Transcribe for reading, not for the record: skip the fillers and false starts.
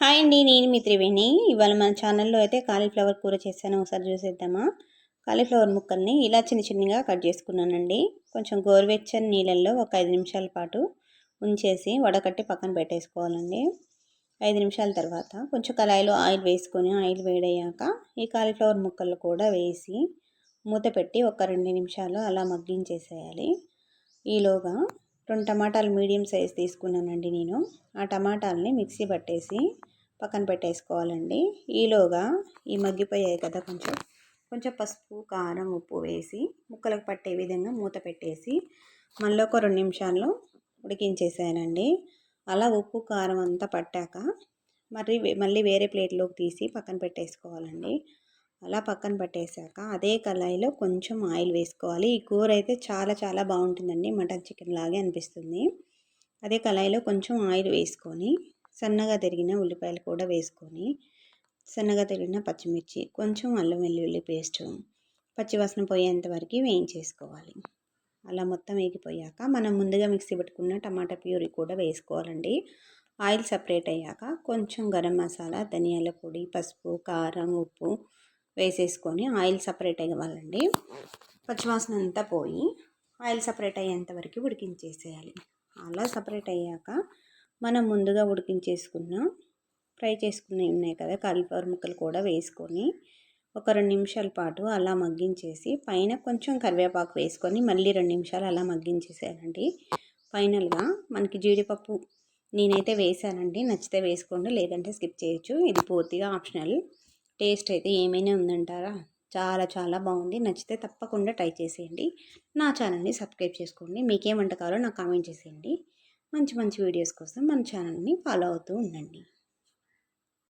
Hi అండి. నేను మీ త్రివేణి. ఇవాళ మన ఛానల్లో అయితే కాలీఫ్లవర్ కూర చేశాను. ఒకసారి చూసేద్దామా? కాలీఫ్లవర్ ముక్కల్ని ఇలా చిన్న చిన్నగా కట్ చేసుకున్నానండి. కొంచెం గోరువెచ్చని నీళ్ళల్లో ఒక 5 నిమిషాల పాటు ఉంచేసి వడకట్టి పక్కన పెట్టేసుకోవాలండి. 5 నిమిషాల తర్వాత కొంచెం కళాయిలో ఆయిల్ వేసుకొని ఆయిల్ వేడయ్యాక ఈ కాలీఫ్లవర్ ముక్కలు కూడా వేసి మూత పెట్టి ఒక 2 నిమిషాలు అలా మగ్గించేసేయాలి. ఈలోగా 2 టమాటాలు మీడియం సైజ్ తీసుకున్నానండి నేను. ఆ టమాటాలని మిక్సీ పట్టేసి పక్కన పెట్టేసుకోవాలండి. ఈలోగా ఈ మగ్గిపోయాయి కదా, కొంచెం పసుపు, కారం, ఉప్పు వేసి ముక్కలకు పట్టే విధంగా మూత పెట్టేసి మళ్ళీ ఒక 2 నిమిషాలు ఉడికించేసానండి. అలా ఉప్పు, కారం అంతా పట్టాక మళ్ళీ వేరే ప్లేట్లోకి తీసి పక్కన పెట్టేసుకోవాలండి. అలా పక్కన పెట్టేశాక అదే కళాయిలో కొంచెం ఆయిల్ వేసుకోవాలి. ఈ కూర అయితే చాలా చాలా బాగుంటుందండి. మటన్ చికెన్ లాగే అనిపిస్తుంది. అదే కళాయిలో కొంచెం ఆయిల్ వేసుకొని సన్నగా తరిగిన ఉల్లిపాయలు కూడా వేసుకొని సన్నగా తరిగిన పచ్చిమిర్చి, కొంచెం అల్లం వెల్లుల్లి పేస్టు పచ్చివాసన పోయేంత వరకు వేయించేసుకోవాలి. అలా మొత్తం వేగిపోయాక మనం ముందుగా మిక్సీ పెట్టుకున్న టమాటా ప్యూరీ కూడా వేసుకోవాలండి. ఆయిల్ సపరేట్ అయ్యాక కొంచెం గరం మసాలా, ధనియాల పొడి, పసుపు, కారం, ఉప్పు వేసేసుకొని ఆయిల్ సపరేట్ అవ్వాలండి. పచ్చివాసన అంతా పోయి ఆయిల్ సపరేట్ అయ్యేంత వరకు ఉడికించేసేయాలి. అలా సపరేట్ అయ్యాక మనం ముందుగా ఫ్రై చేసుకున్నవి ఉన్నాయి కదా, కాలీఫ్లవర్ ముక్కలు కూడా వేసుకొని ఒక 2 నిమిషాల పాటు అలా మగ్గించేసి పైన కొంచెం కరివేపాకు వేసుకొని మళ్ళీ 2 నిమిషాలు అలా మగ్గించేసానండి. ఫైనల్గా మనకి జీడిపప్పు నేనైతే వేసానండి. నచ్చితే వేసుకోండి, లేదంటే స్కిప్ చేయొచ్చు. ఇది పూర్తిగా ఆప్షనల్. టేస్ట్ అయితే ఏమైనా ఉందంటారా? చాలా చాలా బాగుంది. నచ్చితే తప్పకుండా ట్రై చేసేయండి. నా ఛానల్ని సబ్స్క్రైబ్ చేసుకోండి. మీకేం వంటకాలో నాకు కామెంట్ చేసేయండి. మంచి మంచి వీడియోస్ కోసం మన ఛానల్ని ఫాలో అవుతూ ఉండండి.